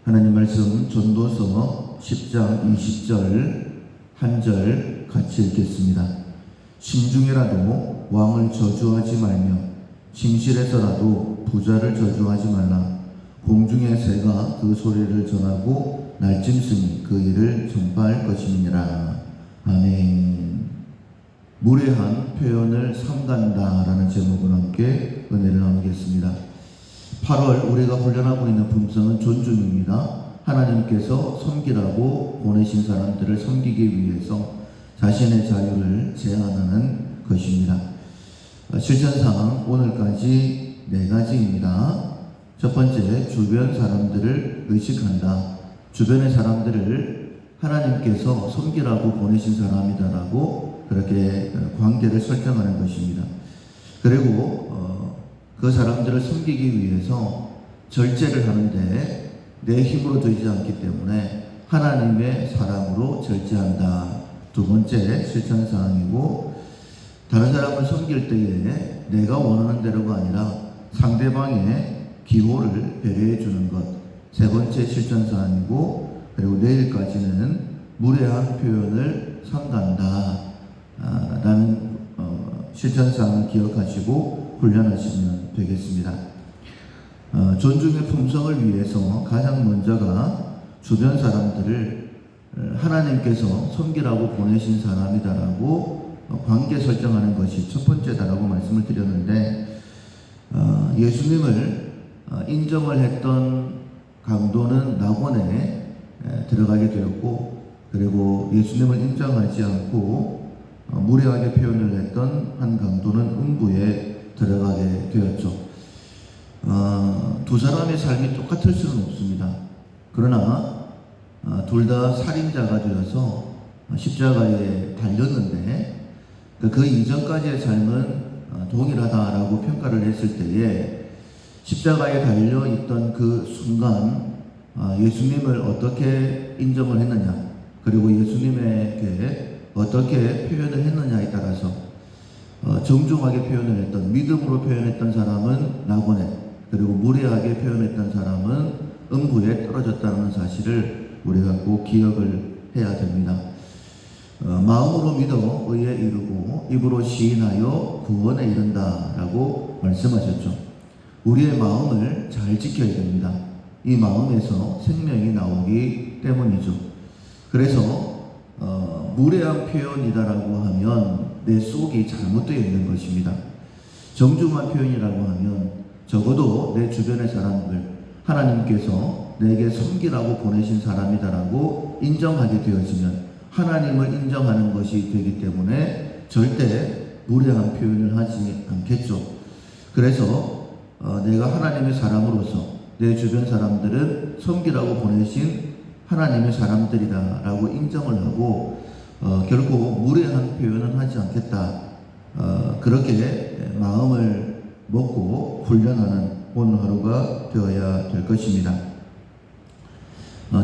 하나님 말씀 전도서 10장 20절 한 절 같이 읽겠습니다. 심중에라도 왕을 저주하지 말며 침실에서라도 부자를 저주하지 말라. 공중의 새가 그 소리를 전하고 날짐승이 그 일을 전파할 것임이니라. 아멘. 무례한 표현을 삼간다 라는 제목으로 함께 은혜를 나누겠습니다. 8월 우리가 훈련하고 있는 품성은 존중입니다. 하나님께서 섬기라고 보내신 사람들을 섬기기 위해서 자신의 자유를 제한하는 것입니다. 실천사항 오늘까지 4가지입니다. 첫 번째, 주변 사람들을 의식한다. 주변의 사람들을 하나님께서 섬기라고 보내신 사람이다라고 그렇게 관계를 설정하는 것입니다. 그리고 그 사람들을 섬기기 위해서 절제를 하는데 내 힘으로 되지 않기 때문에 하나님의 사랑으로 절제한다. 두 번째 실천사항이고, 다른 사람을 섬길 때에 내가 원하는 대로가 아니라 상대방의 기호를 배려해 주는 것. 세 번째 실천사항이고, 그리고 내일까지는 무례한 표현을 삼간다 라는 실천사항을 기억하시고 훈련하시면 되겠습니다. 존중의 품성을 위해서 가장 먼저가 주변 사람들을 하나님께서 섬기라고 보내신 사람이다라고 관계 설정하는 것이 첫 번째다라고 말씀을 드렸는데, 예수님을 인정을 했던 강도는 낙원에 들어가게 되었고, 그리고 예수님을 인정하지 않고 무례하게 표현을 했던 한 강도는 음부에 들어가게 되었죠. 두 사람의 삶이 똑같을 수는 없습니다. 그러나 둘 다 살인자가 되어서 십자가에 달렸는데 그 이전까지의 삶은 동일하다라고 평가를 했을 때에 십자가에 달려있던 그 순간 예수님을 어떻게 인정을 했느냐, 그리고 예수님에게 어떻게 표현을 했느냐에 따라서 정중하게 표현을 했던, 믿음으로 표현했던 사람은 낙원에, 그리고 무례하게 표현했던 사람은 음부에 떨어졌다는 사실을 우리가 꼭 기억을 해야 됩니다. 마음으로 믿어 의에 이르고 입으로 시인하여 구원에 이른다라고 말씀하셨죠. 우리의 마음을 잘 지켜야 됩니다. 이 마음에서 생명이 나오기 때문이죠. 그래서 무례한 표현이다라고 하면 내 속이 잘못되어 있는 것입니다. 정중한 표현이라고 하면 적어도 내 주변의 사람들, 하나님께서 내게 섬기라고 보내신 사람이다라고 인정하게 되어지면 하나님을 인정하는 것이 되기 때문에 절대 무례한 표현을 하지 않겠죠. 그래서 내가 하나님의 사람으로서 내 주변 사람들은 섬기라고 보내신 하나님의 사람들이다라고 인정을 하고 결코 무례한 표현은 하지 않겠다. 그렇게 마음을 먹고 훈련하는 오늘 하루가 되어야 될 것입니다.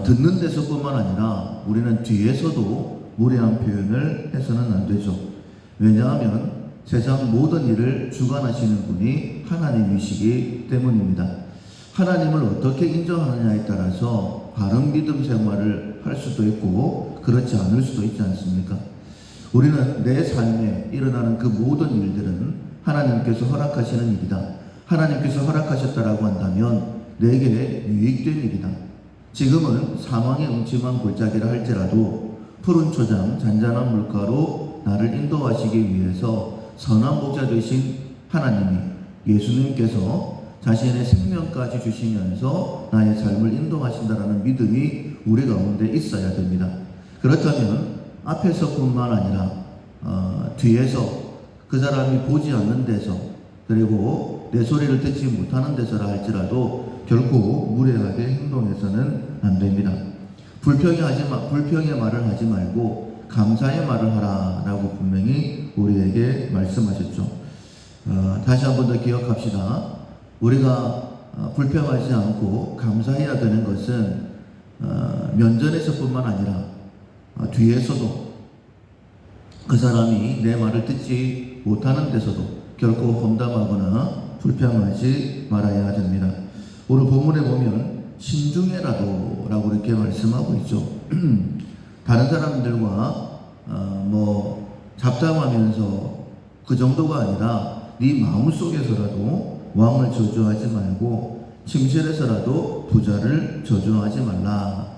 듣는 데서뿐만 아니라 우리는 뒤에서도 무례한 표현을 해서는 안 되죠. 왜냐하면 세상 모든 일을 주관하시는 분이 하나님이시기 때문입니다. 하나님을 어떻게 인정하느냐에 따라서 바른 믿음 생활을 할 수도 있고 그렇지 않을 수도 있지 않습니까? 우리는 내 삶에 일어나는 그 모든 일들은 하나님께서 허락하시는 일이다. 하나님께서 허락하셨다라고 한다면 내게 유익된 일이다. 지금은 사망의 음침한 골짜기라 할지라도 푸른 초장 잔잔한 물가로 나를 인도하시기 위해서 선한 목자 되신 하나님이, 예수님께서 자신의 생명까지 주시면서 나의 삶을 인도하신다라는 믿음이 우리 가운데 있어야 됩니다. 그렇다면 앞에서뿐만 아니라 뒤에서, 그 사람이 보지 않는 데서, 그리고 내 소리를 듣지 못하는 데서라 할지라도 결코 무례하게 행동해서는 안 됩니다. 불평의 말을 하지 말고 감사의 말을 하라라고 분명히 우리에게 말씀하셨죠. 다시 한 번 더 기억합시다. 우리가 불평하지 않고 감사해야 되는 것은 면전에서뿐만 아니라 뒤에서도, 그 사람이 내 말을 듣지 못하는 데서도 결코 험담하거나 불평하지 말아야 됩니다. 오늘 본문에 보면 신중해라도 라고 이렇게 말씀하고 있죠. 다른 사람들과 잡담하면서 그 정도가 아니라 네 마음속에서라도 왕을 저주하지 말고 침실에서라도 부자를 저주하지 말라.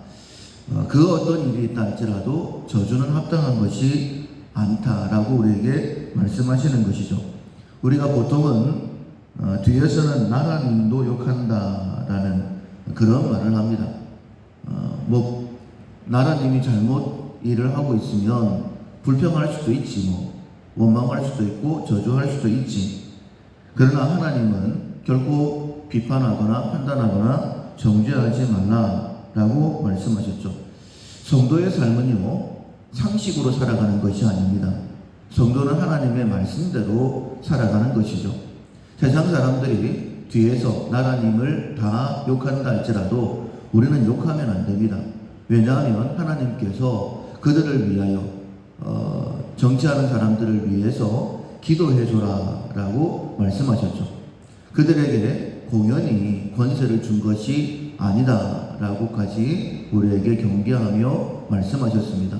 그 어떤 일이 있다 할지라도 저주는 합당한 것이 않다라고 우리에게 말씀하시는 것이죠. 우리가 보통은 뒤에서는 나라님도 욕한다라는 그런 말을 합니다. 나라님이 잘못 일을 하고 있으면 불평할 수도 있지, 원망할 수도 있고 저주할 수도 있지. 그러나 하나님은 결코 비판하거나 판단하거나 정죄하지 말라라고 말씀하셨죠. 성도의 삶은요, 상식으로 살아가는 것이 아닙니다. 성도는 하나님의 말씀대로 살아가는 것이죠. 세상 사람들이 뒤에서 나라님을 다 욕한다 할지라도 우리는 욕하면 안 됩니다. 왜냐하면 하나님께서 그들을 위하여 정치하는 사람들을 위해서 기도해줘라 라고 말씀하셨죠. 그들에게 공연히 권세를 준 것이 아니다 라고까지 우리에게 경계하며 말씀하셨습니다.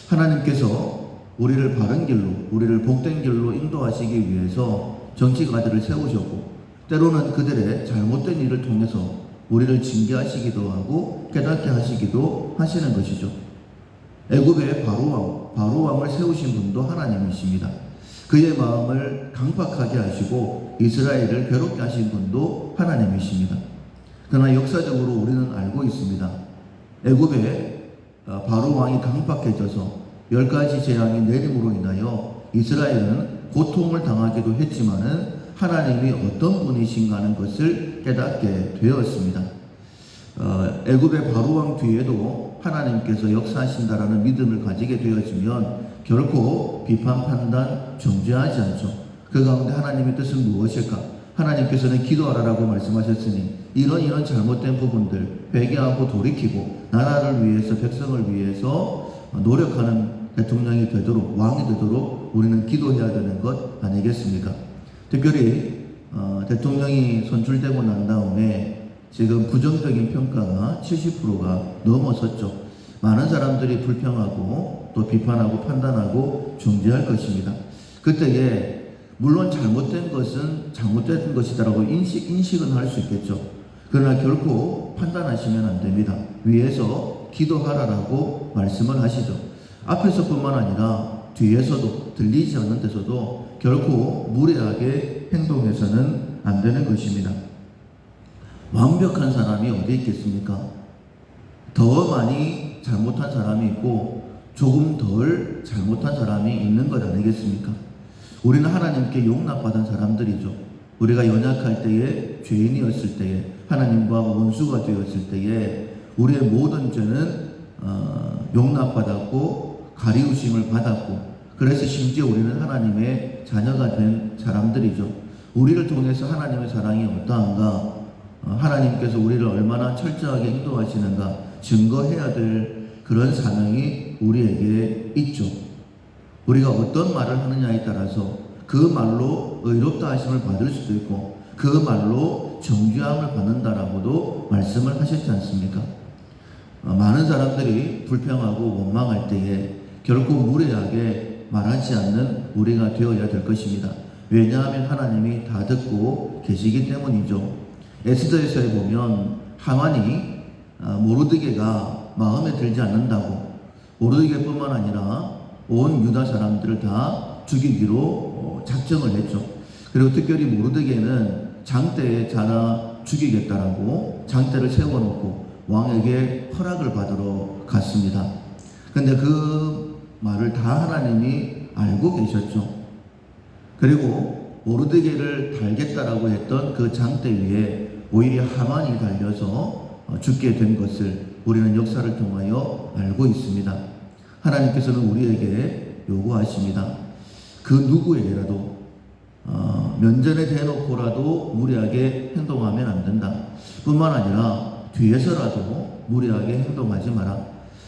하나님께서 우리를 바른 길로, 우리를 복된 길로 인도하시기 위해서 정치가들을 세우셨고, 때로는 그들의 잘못된 일을 통해서 우리를 징계하시기도 하고 깨닫게 하시기도 하시는 것이죠. 애굽의 바로왕을 세우신 분도 하나님이십니다. 그의 마음을 강팍하게 하시고 이스라엘을 괴롭게 하신 분도 하나님이십니다. 그러나 역사적으로 우리는 알고 있습니다. 애굽의 바로왕이 강팍해져서 10가지 재앙이 내림으로 인하여 이스라엘은 고통을 당하기도 했지만은 하나님이 어떤 분이신가 하는 것을 깨닫게 되었습니다. 애굽의 바로왕 뒤에도 하나님께서 역사하신다라는 믿음을 가지게 되어지면 결코 비판, 판단, 정죄하지 않죠. 그 가운데 하나님의 뜻은 무엇일까? 하나님께서는 기도하라라고 말씀하셨으니 이런 잘못된 부분들 회개하고 돌이키고 나라를 위해서, 백성을 위해서 노력하는 대통령이 되도록, 왕이 되도록 우리는 기도해야 되는 것 아니겠습니까? 특별히 대통령이 선출되고 난 다음에 지금 부정적인 평가가 70%가 넘어섰죠. 많은 사람들이 불평하고 또 비판하고 판단하고 중재할 것입니다. 그때에 물론 잘못된 것은 잘못된 것이다라고 인식은 할 수 있겠죠. 그러나 결코 판단하시면 안 됩니다. 위에서 기도하라라고 말씀을 하시죠. 앞에서뿐만 아니라 뒤에서도, 들리지 않는 데서도 결코 무례하게 행동해서는 안 되는 것입니다. 완벽한 사람이 어디 있겠습니까? 더 많이 잘못한 사람이 있고 조금 덜 잘못한 사람이 있는 것 아니겠습니까? 우리는 하나님께 용납받은 사람들이죠. 우리가 연약할 때에, 죄인이었을 때에, 하나님과 원수가 되었을 때에 우리의 모든 죄는 용납받았고 가리우심을 받았고, 그래서 심지어 우리는 하나님의 자녀가 된 사람들이죠. 우리를 통해서 하나님의 사랑이 어떠한가, 하나님께서 우리를 얼마나 철저하게 인도하시는가 증거해야 될 그런 사명이 우리에게 있죠. 우리가 어떤 말을 하느냐에 따라서 그 말로 의롭다 하심을 받을 수도 있고 그 말로 정죄함을 받는다라고도 말씀을 하셨지 않습니까? 많은 사람들이 불평하고 원망할 때에 결코 무례하게 말하지 않는 우리가 되어야 될 것입니다. 왜냐하면 하나님이 다 듣고 계시기 때문이죠. 에스더에서에 보면 하만이 모르드게가 마음에 들지 않는다고, 모르드게뿐만 아니라 온 유다 사람들을 다 죽이기로 작정을 했죠. 그리고 특별히 모르드게는 장대에 자라 죽이겠다라고 장대를 세워놓고 왕에게 허락을 받으러 갔습니다. 그런데 그 말을 다 하나님이 알고 계셨죠. 그리고 모르드게를 달겠다라고 했던 그 장대 위에 오히려 하만이 달려서 죽게 된 것을 우리는 역사를 통하여 알고 있습니다. 하나님께서는 우리에게 요구하십니다. 그 누구에게라도 면전에 대놓고라도 무례하게 행동하면 안 된다. 뿐만 아니라 뒤에서라도 무례하게 행동하지 마라.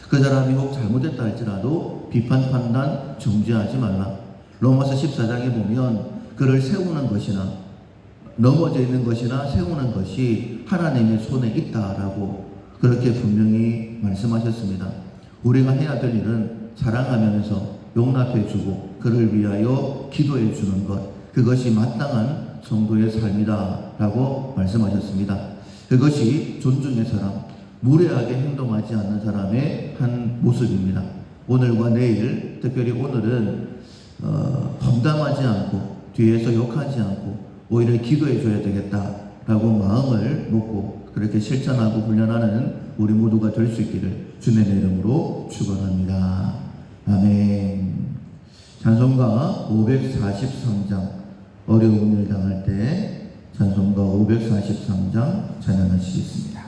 그 사람이 혹 잘못했다 할지라도 비판, 판단, 정죄하지 말라. 로마서 14장에 보면 그를 세우는 것이나 넘어져 있는 것이나 세우는 것이 하나님의 손에 있다라고 그렇게 분명히 말씀하셨습니다. 우리가 해야 될 일은 사랑하면서 용납해 주고 그를 위하여 기도해 주는 것, 그것이 마땅한 성도의 삶이다라고 말씀하셨습니다. 그것이 존중의 사람, 무례하게 행동하지 않는 사람의 한 모습입니다. 오늘과 내일, 특별히 오늘은 험담하지 않고 뒤에서 욕하지 않고 오히려 기도해 줘야 되겠다라고 마음을 먹고 그렇게 실천하고 훈련하는 우리 모두가 될 수 있기를 주님의 이름으로 축원합니다. 아멘. 찬송가 543장, 어려운 일 당할 때 찬송가 543장 찬양하시겠습니다.